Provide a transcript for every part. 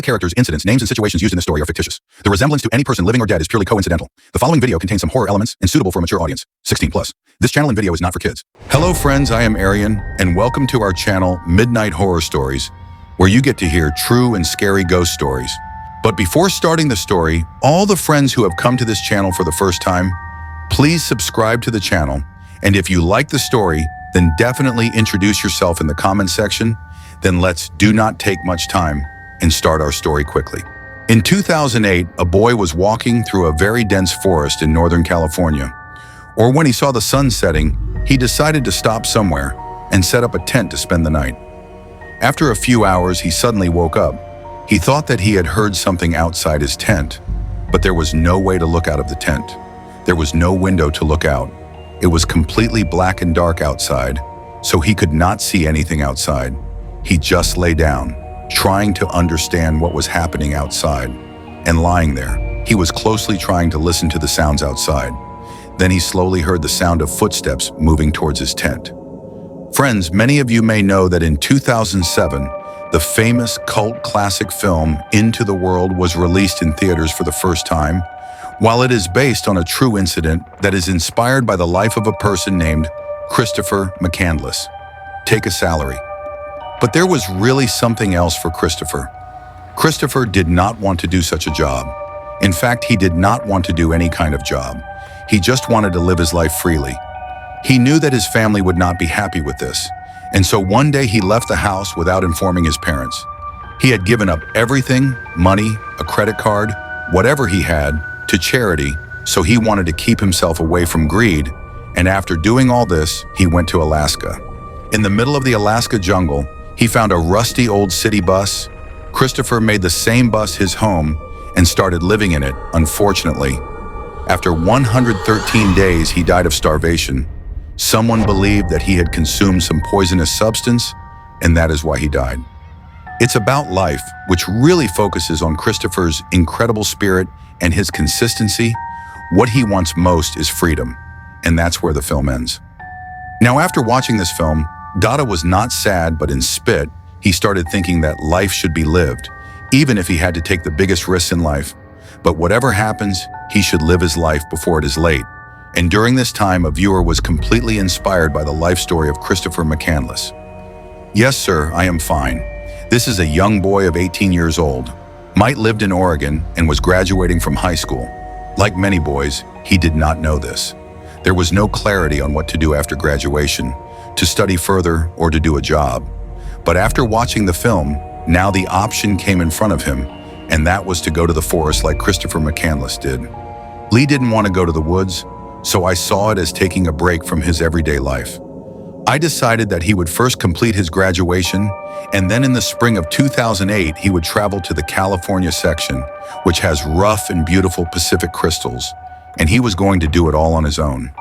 characters, incidents, names, and situations used in this story are fictitious. The resemblance to any person living or dead is purely coincidental. The following video contains some horror elements and suitable for a mature audience, 16 plus. This channel and video is not for kids. Hello friends, I am Arian, and welcome to our channel, Midnight Horror Stories, where you get to hear true and scary ghost stories. But before starting the story, all the friends who have come to this channel for the first time, please subscribe to the channel, and if you like the story, then definitely introduce yourself in the comment section. Then let's do not take much time and start our story quickly. In 2008, a boy was walking through a very dense forest in Northern California. Or when he saw the sun setting, he decided to stop somewhere and set up a tent to spend the night. After a few hours, he suddenly woke up. He thought that he had heard something outside his tent, but there was no way to look out of the tent. There was no window to look out. It was completely black and dark outside, so he could not see anything outside. He just lay down, trying to understand what was happening outside. And lying there, he was closely trying to listen to the sounds outside. Then he slowly heard the sound of footsteps moving towards his tent. Friends, many of you may know that in 2007, the famous cult classic film Into the World was released in theaters for the first time. While it is based on a true incident that is inspired by the life of a person named Christopher McCandless. Take a salary. But there was really something else for Christopher. Christopher did not want to do such a job. In fact, he did not want to do any kind of job. He just wanted to live his life freely. He knew that his family would not be happy with this, and so one day he left the house without informing his parents. He had given up everything, money, a credit card, whatever he had, to charity, so he wanted to keep himself away from greed, and after doing all this, he went to Alaska. In the middle of the Alaska jungle, he found a rusty old city bus. Christopher made the same bus his home and started living in it, unfortunately. After 113 days, he died of starvation. Someone believed that he had consumed some poisonous substance, and that is why he died. It's about life, which really focuses on Christopher's incredible spirit and his consistency. What he wants most is freedom, and that's where the film ends. Now, after watching this film, Dada was not sad, but in spit, he started thinking that life should be lived, even if he had to take the biggest risks in life. But whatever happens, he should live his life before it is late. And during this time, a viewer was completely inspired by the life story of Christopher McCandless. Yes, sir, I am fine. This is a young boy of 18 years old. Mike lived in Oregon and was graduating from high school. Like many boys, he did not know this. There was no clarity on what to do after graduation, to study further or to do a job. But after watching the film, now the option came in front of him, and that was to go to the forest like Christopher McCandless did. Lee didn't want to go to the woods, so I saw it as taking a break from his everyday life. I decided that he would first complete his graduation, and then in the spring of 2008, he would travel to the California section, which has rough and beautiful Pacific crystals, and he was going to do it all on his own.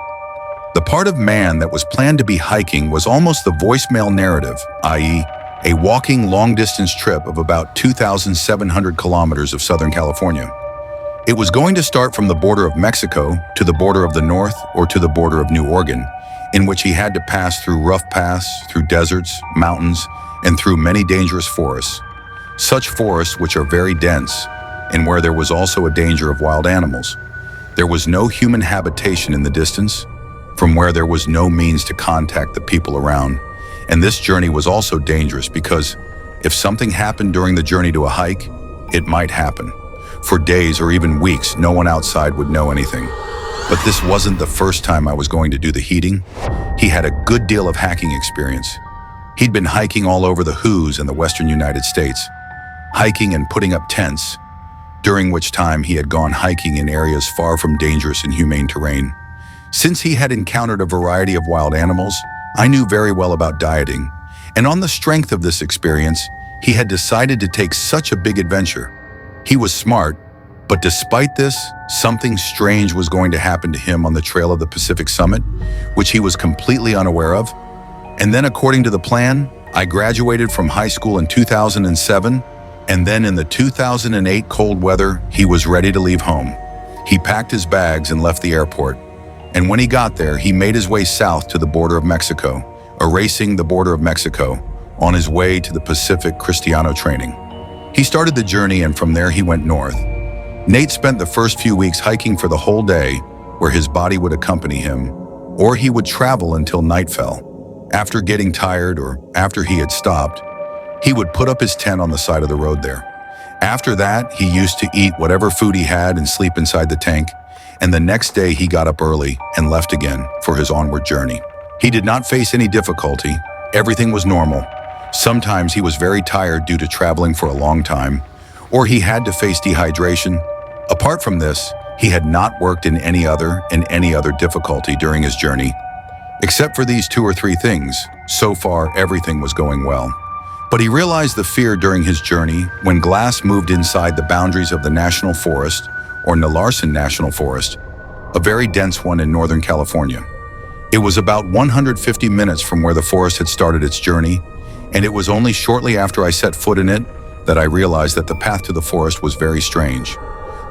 The part of man that was planned to be hiking was almost the voicemail narrative, i.e., a walking long-distance trip of about 2,700 kilometers of Southern California. It was going to start from the border of Mexico to the border of the North or to the border of New Oregon, in which he had to pass through rough paths, through deserts, mountains, and through many dangerous forests. Such forests which are very dense, and where there was also a danger of wild animals. There was no human habitation in the distance, from where there was no means to contact the people around. And this journey was also dangerous because if something happened during the journey to a hike, it might happen. For days or even weeks, no one outside would know anything. But this wasn't the first time I was going to do the heating. He had a good deal of hiking experience. He'd been hiking all over the Hoos in the western United States, hiking and putting up tents, during which time he had gone hiking in areas far from dangerous and humane terrain. Since he had encountered a variety of wild animals, I knew very well about dieting, and on the strength of this experience, he had decided to take such a big adventure. He was smart, but despite this, something strange was going to happen to him on the trail of the Pacific Summit, which he was completely unaware of. And then according to the plan, I graduated from high school in 2007, and then in the 2008 cold weather, he was ready to leave home. He packed his bags and left the airport. And when he got there, he made his way south to the border of Mexico, erasing the border of Mexico on his way to the Pacific Cristiano training. He started the journey, and from there he went north. Nate spent the first few weeks hiking for the whole day, where his body would accompany him, or he would travel until night fell. After getting tired, or after he had stopped, he would put up his tent on the side of the road there. After that, he used to eat whatever food he had and sleep inside the tank, and the next day he got up early and left again for his onward journey. He did not face any difficulty. Everything was normal. Sometimes he was very tired due to traveling for a long time, or he had to face dehydration. Apart from this, he had not worked in any other difficulty during his journey. Except for these 2 or 3 things, so far everything was going well. But he realized the fear during his journey when Glass moved inside the boundaries of the National Forest, or Nalarson National Forest, a very dense one in Northern California. It was about 150 minutes from where the forest had started its journey, and it was only shortly after I set foot in it that I realized that the path to the forest was very strange.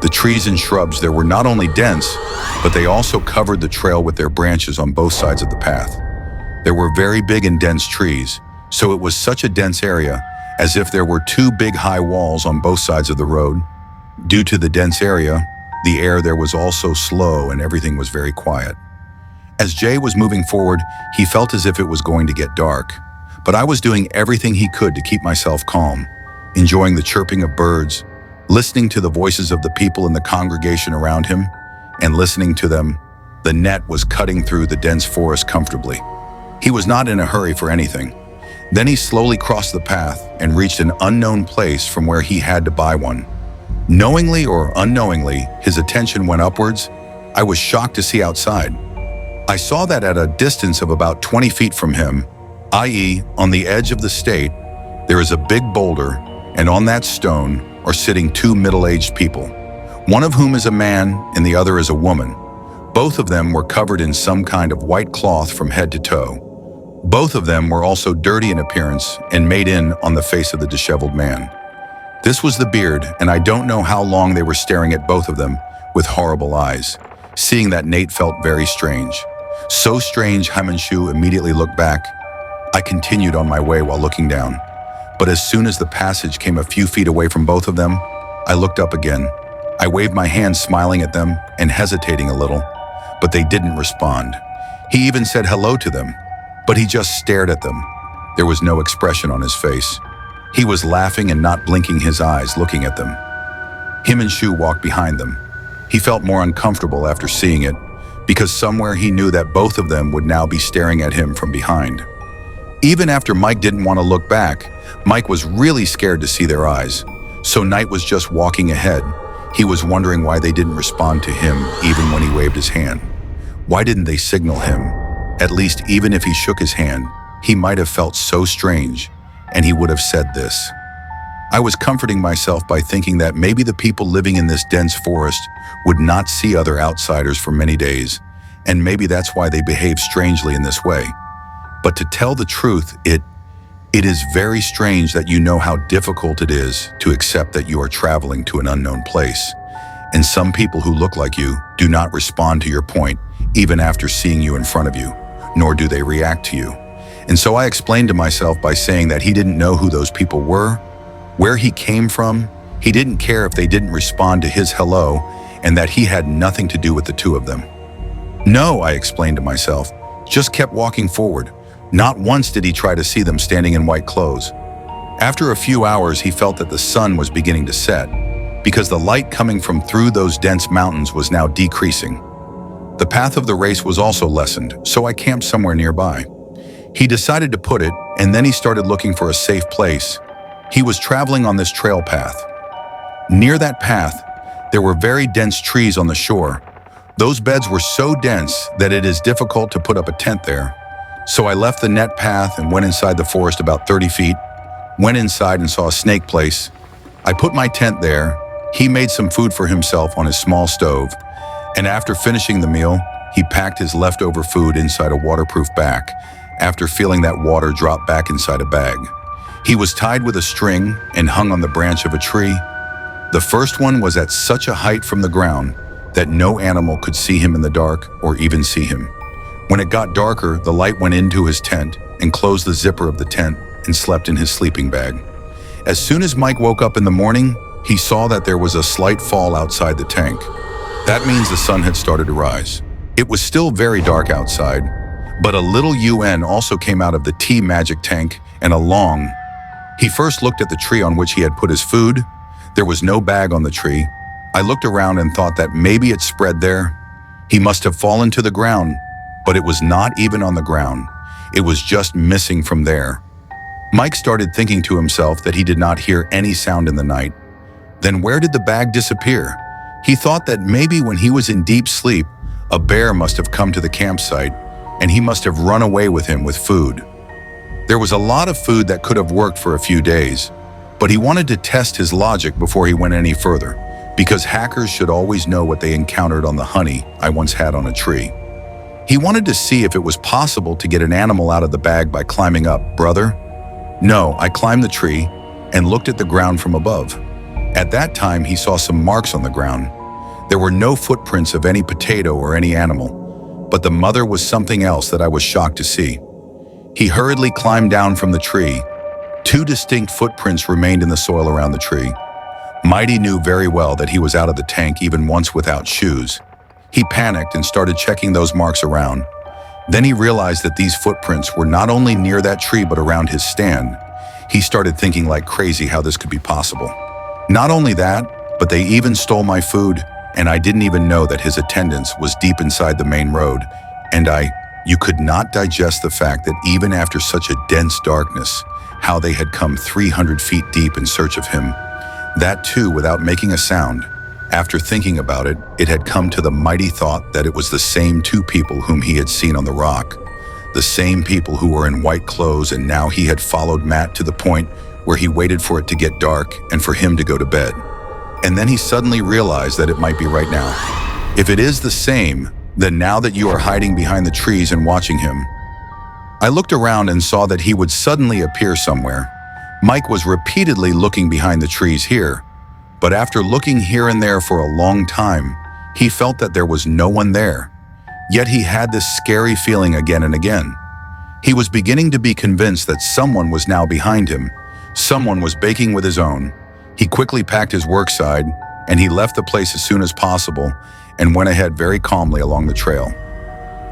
The trees and shrubs there were not only dense, but they also covered the trail with their branches on both sides of the path. There were very big and dense trees, so it was such a dense area, as if there were 2 big high walls on both sides of the road. Due to the dense area, the air there was also slow and everything was very quiet. As Jay was moving forward, he felt as if it was going to get dark, but I was doing everything he could to keep myself calm, enjoying the chirping of birds, listening to the voices of the people in the congregation around him, and listening to them. The net was cutting through the dense forest comfortably. He was not in a hurry for anything. Then he slowly crossed the path and reached an unknown place from where he had to buy one. Knowingly or unknowingly, his attention went upwards. I was shocked to see outside. I saw that at a distance of about 20 feet from him, i.e., on the edge of the state, there is a big boulder, and on that stone are sitting 2 middle-aged people, one of whom is a man and the other is a woman. Both of them were covered in some kind of white cloth from head to toe. Both of them were also dirty in appearance and made in on the face of the disheveled man. This was the beard, and I don't know how long they were staring at both of them with horrible eyes. Seeing that, Nate felt very strange. So strange, Himanshu immediately looked back. I continued on my way while looking down. But as soon as the passage came a few feet away from both of them, I looked up again. I waved my hand, smiling at them and hesitating a little, but they didn't respond. He even said hello to them, but he just stared at them. There was no expression on his face. He was laughing and not blinking his eyes, looking at them. Himanshu walked behind them. He felt more uncomfortable after seeing it, because somewhere he knew that both of them would now be staring at him from behind. Even after Mike didn't want to look back, Mike was really scared to see their eyes. So Knight was just walking ahead. He was wondering why they didn't respond to him even when he waved his hand. Why didn't they signal him? At least even if he shook his hand, he might have felt so strange, and he would have said this. I was comforting myself by thinking that maybe the people living in this dense forest would not see other outsiders for many days, and maybe that's why they behave strangely in this way. But to tell the truth, it is very strange that you know how difficult it is to accept that you are traveling to an unknown place. And some people who look like you do not respond to your point even after seeing you in front of you, nor do they react to you. And so I explained to myself by saying that he didn't know who those people were, where he came from. He didn't care if they didn't respond to his hello, and that he had nothing to do with the 2 of them. No, I explained to myself, just kept walking forward. Not once did he try to see them standing in white clothes. After a few hours, he felt that the sun was beginning to set, because the light coming from through those dense mountains was now decreasing. The path of the race was also lessened, so I camped somewhere nearby. He decided to put it, and then he started looking for a safe place. He was traveling on this trail path. Near that path, there were very dense trees on the shore. Those beds were so dense that it is difficult to put up a tent there. So I left the net path and went inside the forest about 30 feet, went inside and saw a snake place. I put my tent there. He made some food for himself on his small stove, and after finishing the meal, he packed his leftover food inside a waterproof bag after feeling that water drop back inside a bag. He was tied with a string and hung on the branch of a tree. The first one was at such a height from the ground that no animal could see him in the dark or even see him. When it got darker, the light went into his tent and closed the zipper of the tent and slept in his sleeping bag. As soon as Mike woke up in the morning, he saw that there was a slight fall outside the tank. That means the sun had started to rise. It was still very dark outside, but a little UN also came out of the tea magic tank and along. He first looked at the tree on which he had put his food. There was no bag on the tree. I looked around and thought that maybe it spread there. He must have fallen to the ground, but it was not even on the ground. It was just missing from there. Mike started thinking to himself that he did not hear any sound in the night. Then where did the bag disappear? He thought that maybe when he was in deep sleep, a bear must have come to the campsite and he must have run away with him with food. There was a lot of food that could have worked for a few days, but he wanted to test his logic before he went any further, because hackers should always know what they encountered on the honey I once had on a tree. He wanted to see if it was possible to get an animal out of the bag by climbing up. Brother? No, I climbed the tree and looked at the ground from above. At that time, he saw some marks on the ground. There were no footprints of any potato or any animal, but the mother was something else that I was shocked to see. He hurriedly climbed down from the tree. 2 distinct footprints remained in the soil around the tree. Mighty knew very well that he was out of the tank even once without shoes. He panicked and started checking those marks around. Then he realized that these footprints were not only near that tree but around his stand. He started thinking like crazy how this could be possible. Not only that, but they even stole my food, and I didn't even know that his attendance was deep inside the main road. And you could not digest the fact that even after such a dense darkness, how they had come 300 feet deep in search of him. That too without making a sound. After thinking about it, it had come to the mighty thought that it was the same 2 people whom he had seen on the rock. The same people who were in white clothes, and now he had followed Matt to the point where he waited for it to get dark and for him to go to bed. And then he suddenly realized that it might be right now. If it is the same, then now that you are hiding behind the trees and watching him. I looked around and saw that he would suddenly appear somewhere. Mike was repeatedly looking behind the trees here, but after looking here and there for a long time, he felt that there was no one there. Yet he had this scary feeling again and again. He was beginning to be convinced that someone was now behind him. Someone was baking with his own. He quickly packed his work side, and he left the place as soon as possible and went ahead very calmly along the trail.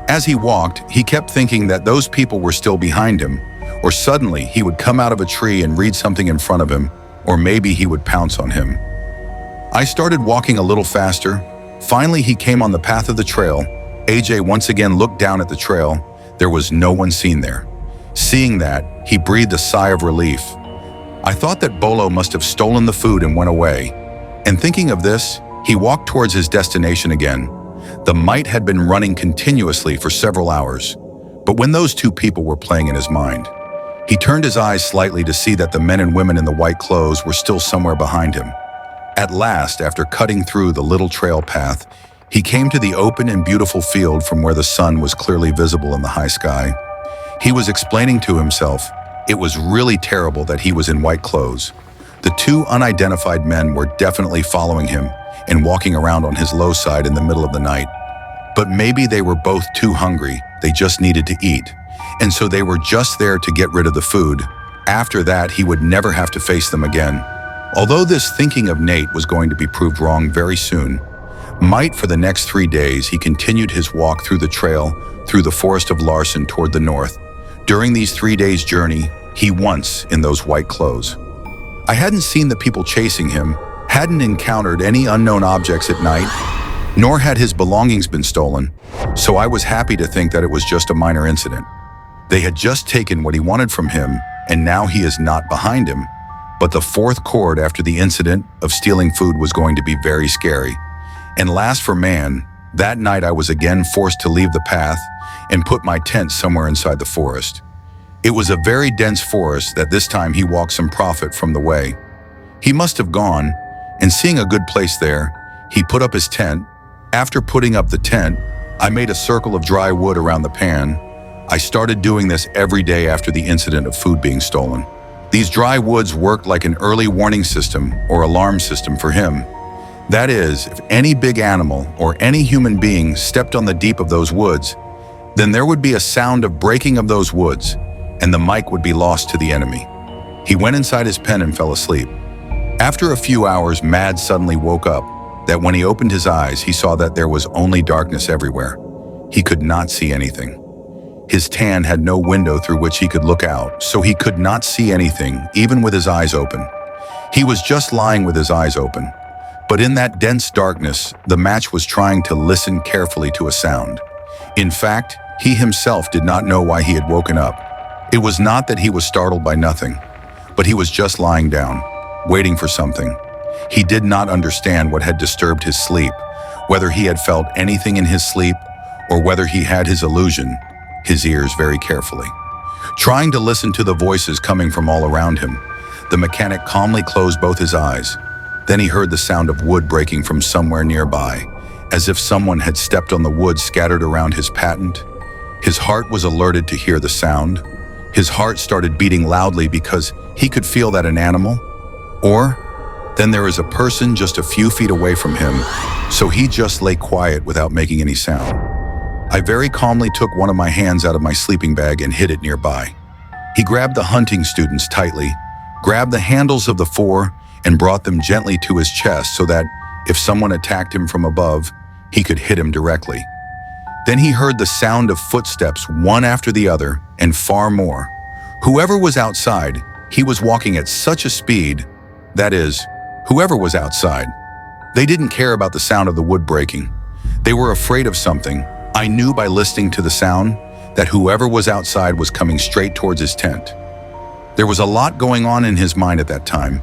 As he walked, he kept thinking that those people were still behind him, or suddenly he would come out of a tree and read something in front of him, or maybe he would pounce on him. I started walking a little faster. Finally, he came on the path of the trail. AJ once again looked down at the trail. There was no one seen there. Seeing that, he breathed a sigh of relief. I thought that Bolo must have stolen the food and went away. And thinking of this, he walked towards his destination again. The mite had been running continuously for several hours. But when those 2 people were playing in his mind, he turned his eyes slightly to see that the men and women in the white clothes were still somewhere behind him. At last, after cutting through the little trail path, he came to the open and beautiful field from where the sun was clearly visible in the high sky. He was explaining to himself, it was really terrible that he was in white clothes. The 2 unidentified men were definitely following him and walking around on his low side in the middle of the night. But maybe they were both too hungry, they just needed to eat. And so they were just there to get rid of the food. After that, he would never have to face them again. Although this thinking of Nate was going to be proved wrong very soon, for the next 3 days, he continued his walk through the trail, through the forest of Larson toward the north. During these 3 days' journey, he once in those white clothes. I hadn't seen the people chasing him, hadn't encountered any unknown objects at night, nor had his belongings been stolen, so I was happy to think that it was just a minor incident. They had just taken what he wanted from him, and now he is not behind him. But the 4th chord after the incident of stealing food was going to be very scary. And last for man, that night I was again forced to leave the path and put my tent somewhere inside the forest. It was a very dense forest that this time he walked some profit from the way. He must have gone, and seeing a good place there, he put up his tent. After putting up the tent, I made a circle of dry wood around the pan. I started doing this every day after the incident of food being stolen. These dry woods worked like an early warning system or alarm system for him. That is, if any big animal or any human being stepped on the deep of those woods, then there would be a sound of breaking of those woods, and the mic would be lost to the enemy. He went inside his pen and fell asleep. After a few hours, Mad suddenly woke up that when he opened his eyes, he saw that there was only darkness everywhere. He could not see anything. His tan had no window through which he could look out, so he could not see anything, even with his eyes open. He was just lying with his eyes open. But in that dense darkness, the match was trying to listen carefully to a sound. In fact, he himself did not know why he had woken up. It was not that he was startled by nothing, but he was just lying down, waiting for something. He did not understand what had disturbed his sleep, whether he had felt anything in his sleep or whether he had his illusion, his ears very carefully. Trying to listen to the voices coming from all around him, the mechanic calmly closed both his eyes. Then he heard the sound of wood breaking from somewhere nearby, as if someone had stepped on the wood scattered around his patent. His heart was alerted to hear the sound. His heart started beating loudly because he could feel that an animal, or then there is a person just a few feet away from him, so he just lay quiet without making any sound. I very calmly took one of my hands out of my sleeping bag and hid it nearby. He grabbed the hunting students tightly, grabbed the handles of the four, and brought them gently to his chest so that if someone attacked him from above, he could hit him directly. Then he heard the sound of footsteps, one after the other, and far more. Whoever was outside, he was walking at such a speed, that is, whoever was outside. They didn't care about the sound of the wood breaking. They were afraid of something. I knew by listening to the sound that whoever was outside was coming straight towards his tent. There was a lot going on in his mind at that time,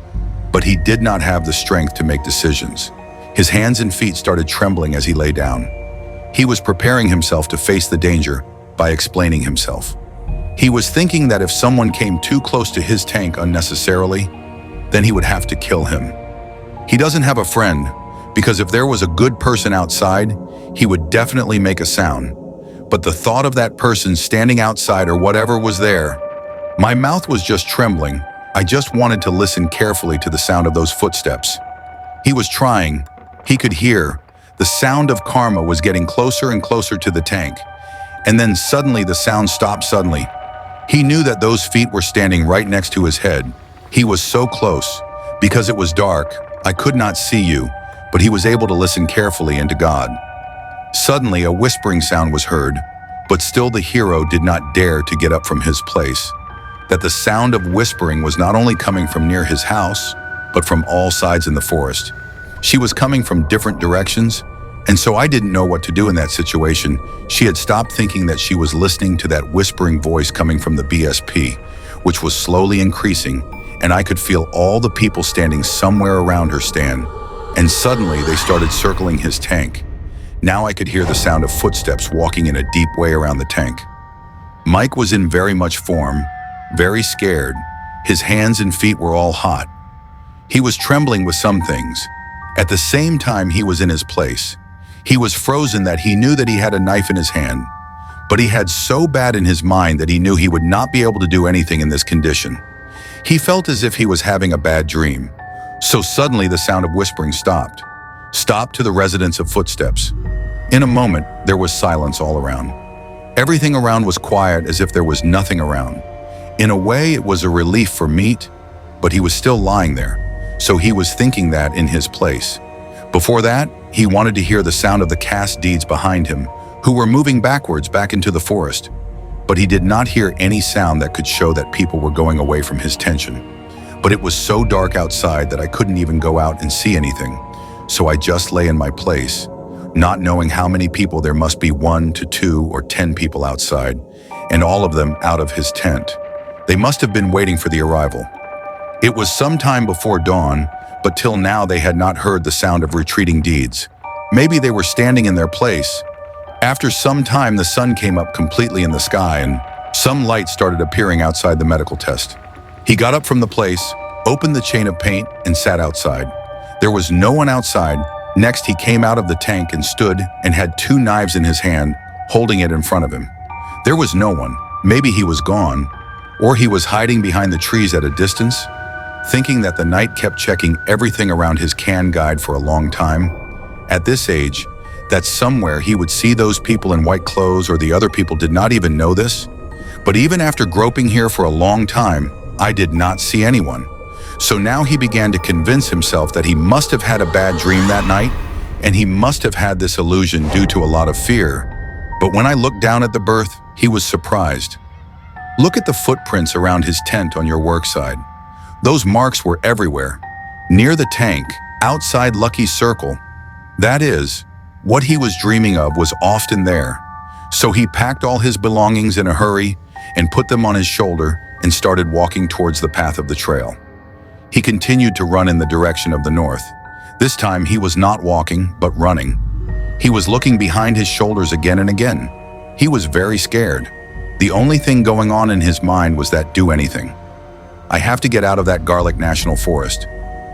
but he did not have the strength to make decisions. His hands and feet started trembling as he lay down. He was preparing himself to face the danger by explaining himself. He was thinking that if someone came too close to his tank unnecessarily, then he would have to kill him. He doesn't have a friend, because if there was a good person outside, he would definitely make a sound. But the thought of that person standing outside or whatever was there, my mouth was just trembling. I just wanted to listen carefully to the sound of those footsteps. He was trying. He could hear. The sound of karma was getting closer and closer to the tank. And then suddenly the sound stopped suddenly. He knew that those feet were standing right next to his head. He was so close. Because it was dark, I could not see you, but he was able to listen carefully into God. Suddenly a whispering sound was heard, but still the hero did not dare to get up from his place. That the sound of whispering was not only coming from near his house, but from all sides in the forest. She was coming from different directions, and so I didn't know what to do in that situation. She had stopped thinking that she was listening to that whispering voice coming from the BSP, which was slowly increasing, and I could feel all the people standing somewhere around her stand. And suddenly they started circling his tank. Now I could hear the sound of footsteps walking in a deep way around the tank. Mike was in very much form, very scared. His hands and feet were all hot. He was trembling with some things. At the same time, he was in his place. He was frozen that he knew that he had a knife in his hand, but he had so bad in his mind that he knew he would not be able to do anything in this condition. He felt as if he was having a bad dream. So suddenly the sound of whispering stopped to the resonance of footsteps. In a moment, there was silence all around. Everything around was quiet as if there was nothing around. In a way, it was a relief for Meat, but he was still lying there, so he was thinking that in his place. Before that, he wanted to hear the sound of the cast deeds behind him, who were moving backwards back into the forest. But he did not hear any sound that could show that people were going away from his tension. But it was so dark outside that I couldn't even go out and see anything, so I just lay in my place, not knowing how many people there must be, 1 to 2 or 10 people outside, and all of them out of his tent. They must have been waiting for the arrival. It was some time before dawn, but till now they had not heard the sound of retreating deeds. Maybe they were standing in their place. After some time, the sun came up completely in the sky and some light started appearing outside the medical test. He got up from the place, opened the chain of paint, and sat outside. There was no one outside. Next, he came out of the tank and stood and had 2 knives in his hand, holding it in front of him. There was no one. Maybe he was gone, or he was hiding behind the trees at a distance, thinking that the knight kept checking everything around his can guide for a long time. At this age, that somewhere he would see those people in white clothes, or the other people did not even know this. But even after groping here for a long time, I did not see anyone. So now he began to convince himself that he must have had a bad dream that night, and he must have had this illusion due to a lot of fear. But when I looked down at the berth, he was surprised. Look at the footprints around his tent on your work side. Those marks were everywhere. Near the tank, outside Lucky's circle. That is, what he was dreaming of was often there. So he packed all his belongings in a hurry and put them on his shoulder and started walking towards the path of the trail. He continued to run in the direction of the north. This time he was not walking, but running. He was looking behind his shoulders again and again. He was very scared. The only thing going on in his mind was that do anything. I have to get out of that Garlic National Forest.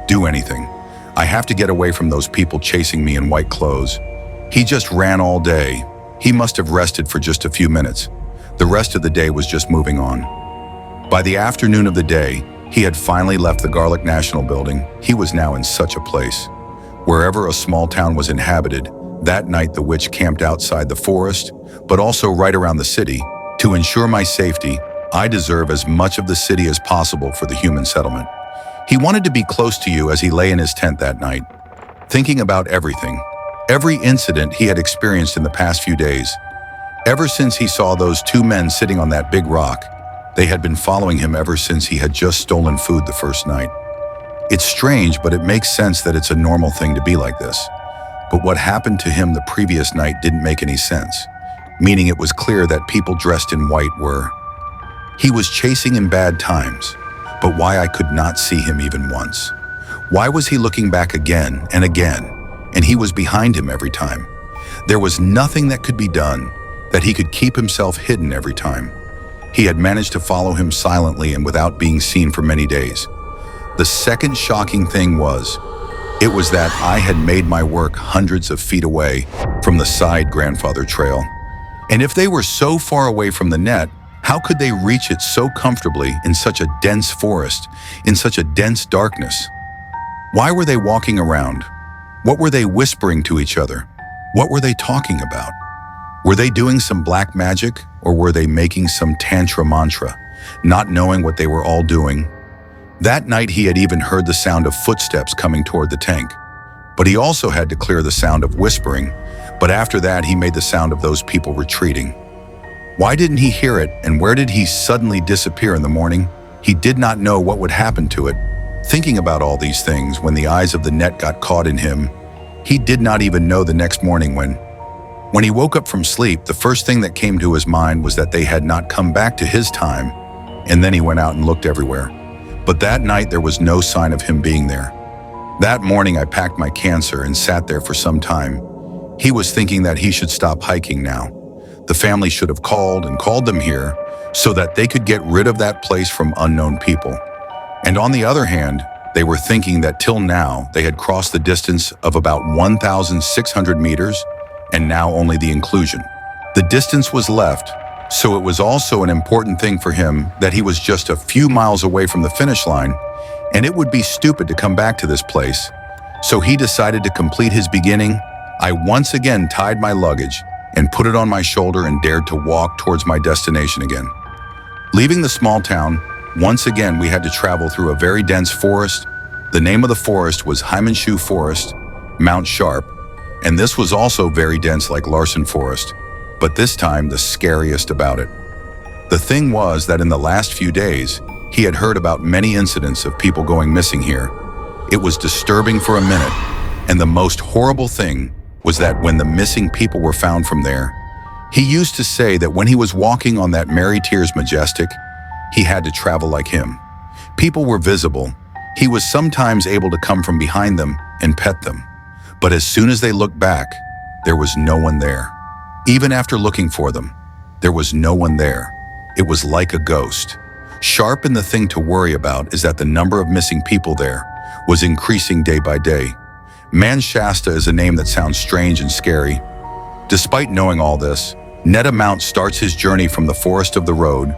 Do anything. I have to get away from those people chasing me in white clothes. He just ran all day. He must have rested for just a few minutes. The rest of the day was just moving on. By the afternoon of the day, he had finally left the Garlic National Building. He was now in such a place. Wherever a small town was inhabited, that night the witch camped outside the forest, but also right around the city. To ensure my safety, I deserve as much of the city as possible for the human settlement. He wanted to be close to you as he lay in his tent that night, thinking about everything, every incident he had experienced in the past few days. Ever since he saw those two men sitting on that big rock, they had been following him ever since he had just stolen food the first night. It's strange, but it makes sense that it's a normal thing to be like this. But what happened to him the previous night didn't make any sense, meaning it was clear that people dressed in white were. He was chasing in bad times, but why I could not see him even once? Why was he looking back again and again, and he was behind him every time? There was nothing that could be done, that he could keep himself hidden every time. He had managed to follow him silently and without being seen for many days. The second shocking thing was that I had made my work hundreds of feet away from the side grandfather trail. And if they were so far away from the net, how could they reach it so comfortably in such a dense forest, in such a dense darkness? Why were they walking around? What were they whispering to each other? What were they talking about? Were they doing some black magic, or were they making some tantra mantra, not knowing what they were all doing? That night he had even heard the sound of footsteps coming toward the tank. But he also had to clear the sound of whispering, but after that he made the sound of those people retreating. Why didn't he hear it, and where did he suddenly disappear in the morning? He did not know what would happen to it. Thinking about all these things, when the eyes of the net got caught in him, he did not even know the next morning when he woke up from sleep, the first thing that came to his mind was that they had not come back to his time, and then he went out and looked everywhere. But that night there was no sign of him being there. That morning I packed my cancer and sat there for some time. He was thinking that he should stop hiking now. The family should have called them here so that they could get rid of that place from unknown people. And on the other hand, they were thinking that till now they had crossed the distance of about 1,600 meters, and now only the inclusion. The distance was left, so it was also an important thing for him that he was just a few miles away from the finish line, and it would be stupid to come back to this place. So he decided to complete his beginning. I once again tied my luggage and put it on my shoulder and dared to walk towards my destination again. Leaving the small town, once again we had to travel through a very dense forest. The name of the forest was Hymanshu Forest, Mount Sharp, and this was also very dense like Larson Forest, but this time the scariest about it. The thing was that in the last few days, he had heard about many incidents of people going missing here. It was disturbing for a minute, and the most horrible thing was that when the missing people were found from there, he used to say that when he was walking on that Mary Tears Majestic, he had to travel like him. People were visible. He was sometimes able to come from behind them and pet them. But as soon as they looked back, there was no one there. Even after looking for them, there was no one there. It was like a ghost. Sharp, and the thing to worry about is that the number of missing people there was increasing day by day. Man Shasta is a name that sounds strange and scary. Despite knowing all this, Netta Mount starts his journey from the forest of the road.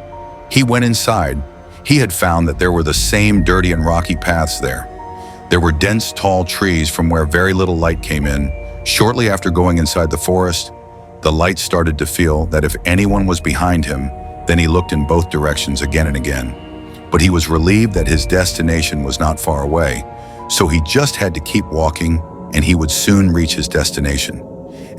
He went inside. He had found that there were the same dirty and rocky paths there. There were dense, tall trees from where very little light came in. Shortly after going inside the forest, the light started to feel that if anyone was behind him, then he looked in both directions again and again. but he was relieved that his destination was not far away, so he just had to keep walking and he would soon reach his destination.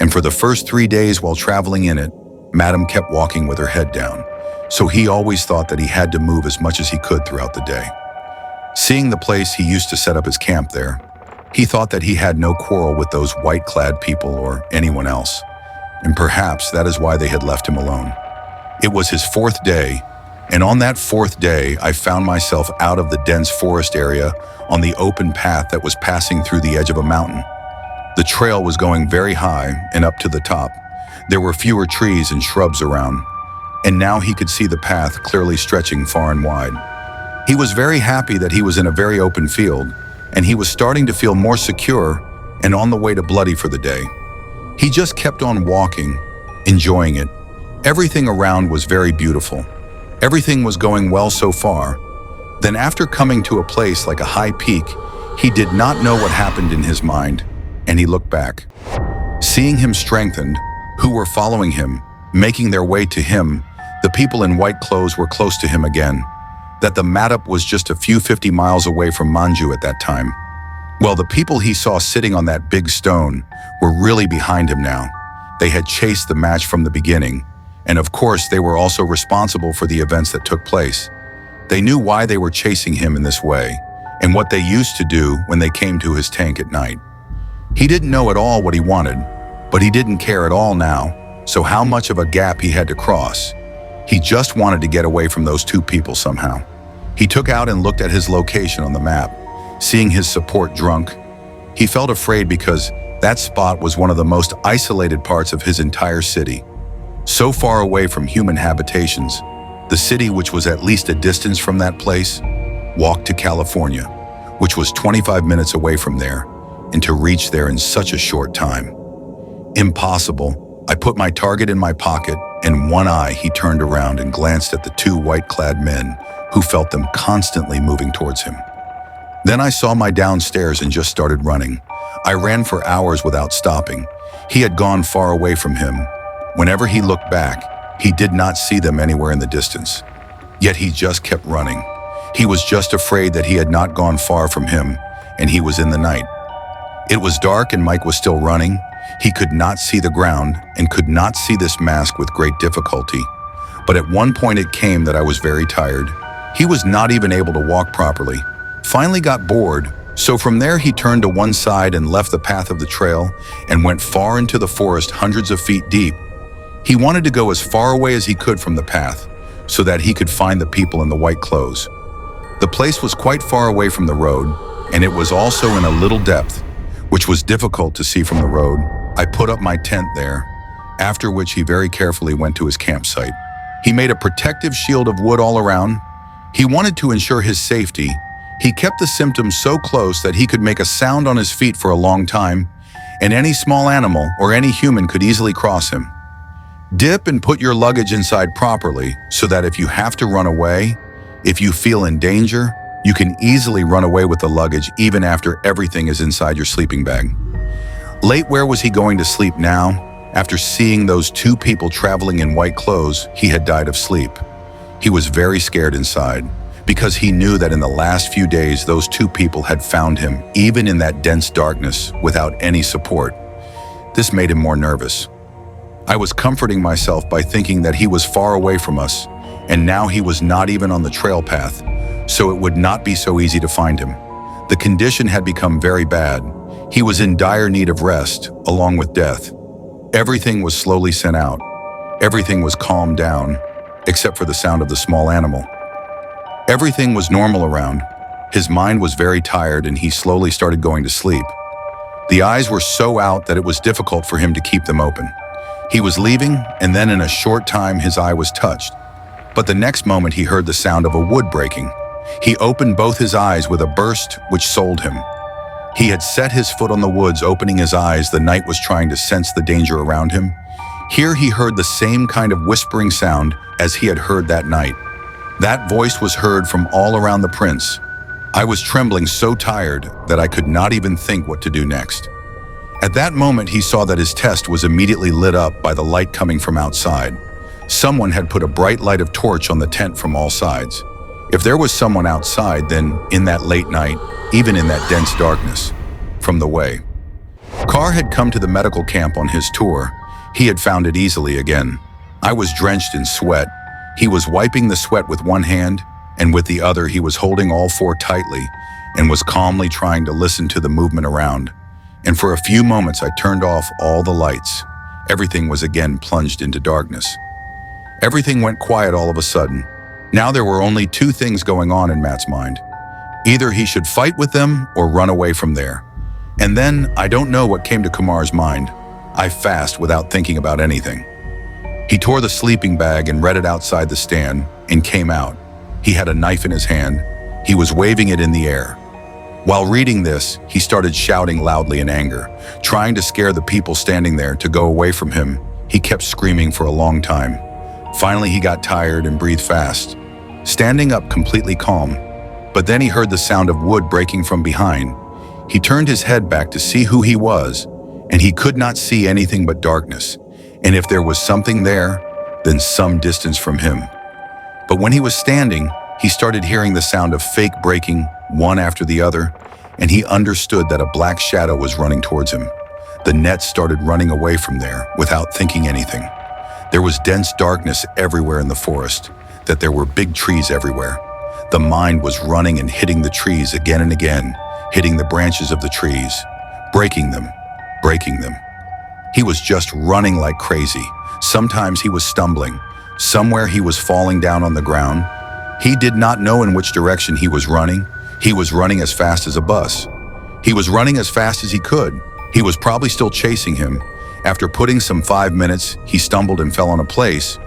And for the first 3 days while traveling in it, Madam kept walking with her head down, so he always thought that he had to move as much as he could throughout the day. Seeing the place he used to set up his camp there, he thought that he had no quarrel with those white-clad people or anyone else, and perhaps that is why they had left him alone. It was his 4th day, and on that 4th day, I found myself out of the dense forest area on the open path that was passing through the edge of a mountain. The trail was going very high and up to the top. There were fewer trees and shrubs around, and now he could see the path clearly stretching far and wide. He was very happy that he was in a very open field, and he was starting to feel more secure and on the way to Bloody for the day. He just kept on walking, enjoying it. Everything around was very beautiful. Everything was going well so far. Then after coming to a place like a high peak, he did not know what happened in his mind, and he looked back. Seeing him strengthened, who were following him, making their way to him, the people in white clothes were close to him again, that the Madap was just a few 50 miles away from Manju at that time. Well, the people he saw sitting on that big stone were really behind him now. They had chased the match from the beginning, and of course they were also responsible for the events that took place. They knew why they were chasing him in this way, and what they used to do when they came to his tank at night. He didn't know at all what he wanted, but he didn't care at all now, so how much of a gap he had to cross. He just wanted to get away from those 2 people somehow. He took out and looked at his location on the map, seeing his support drunk. He felt afraid because that spot was one of the most isolated parts of his entire city. So far away from human habitations, the city, which was at least a distance from that place, walked to California, which was 25 minutes away from there, and to reach there in such a short time. Impossible. I put my target in my pocket, and one eye he turned around and glanced at the 2 white-clad men who felt them constantly moving towards him. Then I saw my downstairs and just started running. I ran for hours without stopping. He had gone far away from him. Whenever he looked back, he did not see them anywhere in the distance. Yet he just kept running. He was just afraid that he had not gone far from him, and he was in the night. It was dark and Mike was still running. He could not see the ground and could not see this mask with great difficulty. But at one point it came that I was very tired. He was not even able to walk properly. Finally got bored, so from there he turned to one side and left the path of the trail and went far into the forest hundreds of feet deep. He wanted to go as far away as he could from the path so that he could find the people in the white clothes. The place was quite far away from the road, and it was also in a little depth, which was difficult to see from the road. I put up my tent there, after which he very carefully went to his campsite. He made a protective shield of wood all around. He wanted to ensure his safety. He kept the symptoms so close that he could make a sound on his feet for a long time, and any small animal or any human could easily cross him. Dip and put your luggage inside properly so that if you have to run away, if you feel in danger, you can easily run away with the luggage even after everything is inside your sleeping bag. Late, where was he going to sleep now? After seeing those 2 people traveling in white clothes, he had died of sleep. He was very scared inside because he knew that in the last few days those 2 people had found him, even in that dense darkness, without any support. This made him more nervous. I was comforting myself by thinking that he was far away from us, and now he was not even on the trail path, so it would not be so easy to find him. The condition had become very bad. He was in dire need of rest, along with death. Everything was slowly sent out. Everything was calmed down, except for the sound of the small animal. Everything was normal around. His mind was very tired and he slowly started going to sleep. The eyes were so out that it was difficult for him to keep them open. He was leaving, and then in a short time his eye was touched. But the next moment he heard the sound of a wood breaking. He opened both his eyes with a burst which sold him. He had set his foot on the woods, opening his eyes. The night was trying to sense the danger around him. Here he heard the same kind of whispering sound as he had heard that night. That voice was heard from all around the prince. I was trembling so tired that I could not even think what to do next. At that moment he saw that his tent was immediately lit up by the light coming from outside. Someone had put a bright light of torch on the tent from all sides. If there was someone outside, then in that late night, even in that dense darkness, from the way. Carr had come to the medical camp on his tour. He had found it easily again. I was drenched in sweat. He was wiping the sweat with one hand, and with the other he was holding all four tightly and was calmly trying to listen to the movement around. And for a few moments I turned off all the lights. Everything was again plunged into darkness. Everything went quiet all of a sudden. Now there were only two things going on in Matt's mind. Either he should fight with them or run away from there. And then, I don't know what came to Kumar's mind. I fast without thinking about anything. He tore the sleeping bag and read it outside the stand and came out. He had a knife in his hand. He was waving it in the air. While reading this, he started shouting loudly in anger, trying to scare the people standing there to go away from him. He kept screaming for a long time. Finally, he got tired and breathed fast, standing up completely calm. But then he heard the sound of wood breaking from behind. He turned his head back to see who he was, and he could not see anything but darkness. And if there was something there, then some distance from him. But when he was standing, he started hearing the sound of fake breaking, one after the other, and he understood that a black shadow was running towards him. The net started running away from there without thinking anything. There was dense darkness everywhere in the forest, that there were big trees everywhere. The mind was running and hitting the trees again and again, hitting the branches of the trees, breaking them, breaking them. He was just running like crazy. Sometimes he was stumbling. Somewhere he was falling down on the ground. He did not know in which direction he was running. He was running as fast as a bus. He was running as fast as he could. He was probably still chasing him. After putting some 5 minutes, he stumbled and fell on a place.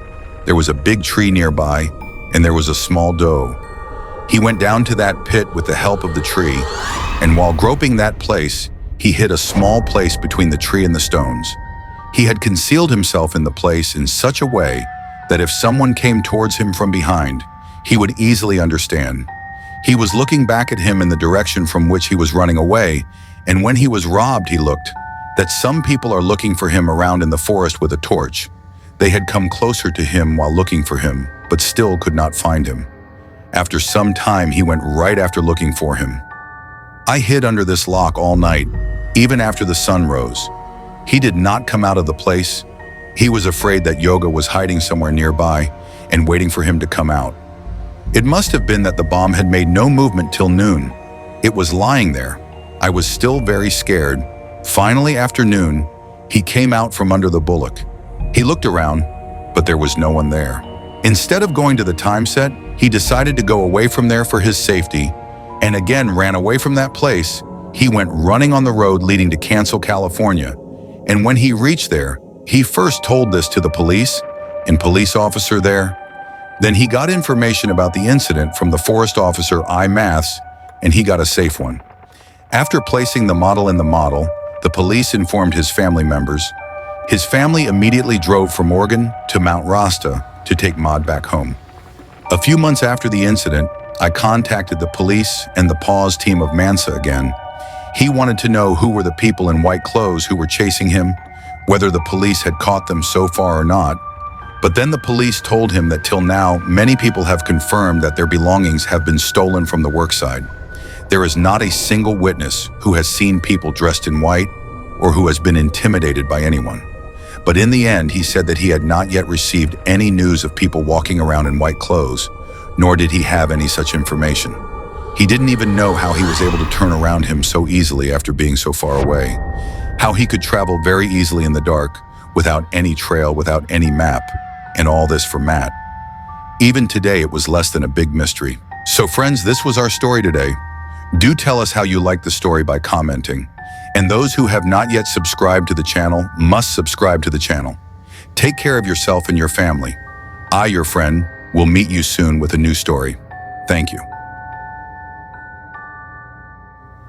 There was a big tree nearby, and there was a small doe. He went down to that pit with the help of the tree, and while groping that place, he hit a small place between the tree and the stones. He had concealed himself in the place in such a way that if someone came towards him from behind, he would easily understand. He was looking back at him in the direction from which he was running away, and when he was robbed, he looked that some people are looking for him around in the forest with a torch. They had come closer to him while looking for him, but still could not find him. After some time, he went right after looking for him. I hid under this lock all night, even after the sun rose. He did not come out of the place. He was afraid that Yoga was hiding somewhere nearby and waiting for him to come out. It must have been that the bomb had made no movement till noon. It was lying there. I was still very scared. Finally, after noon, he came out from under the bullock. He looked around, but there was no one there. Instead of going to the time set, he decided to go away from there for his safety, and again ran away from that place. He went running on the road leading to Cancel, California, and when he reached there, he first told this to the police and police officer there. Then he got information about the incident from the forest officer I. Maths, and he got a safe one. After placing the model in the model, the police informed his family members. His family immediately drove from Oregon to Mount Rasta to take Maud back home. A few months after the incident, I contacted the police and the PAWS team of Mansa again. He wanted to know who were the people in white clothes who were chasing him, whether the police had caught them so far or not. But then the police told him that till now, many people have confirmed that their belongings have been stolen from the worksite. There is not a single witness who has seen people dressed in white or who has been intimidated by anyone. But in the end, he said that he had not yet received any news of people walking around in white clothes, nor did he have any such information. He didn't even know how he was able to turn around him so easily after being so far away, how he could travel very easily in the dark, without any trail, without any map, and all this for Matt. Even today, it was less than a big mystery. So friends, this was our story today. Do tell us how you liked the story by commenting. And those who have not yet subscribed to the channel must subscribe to the channel. Take care of yourself and your family. I, your friend, will meet you soon with a new story. Thank you.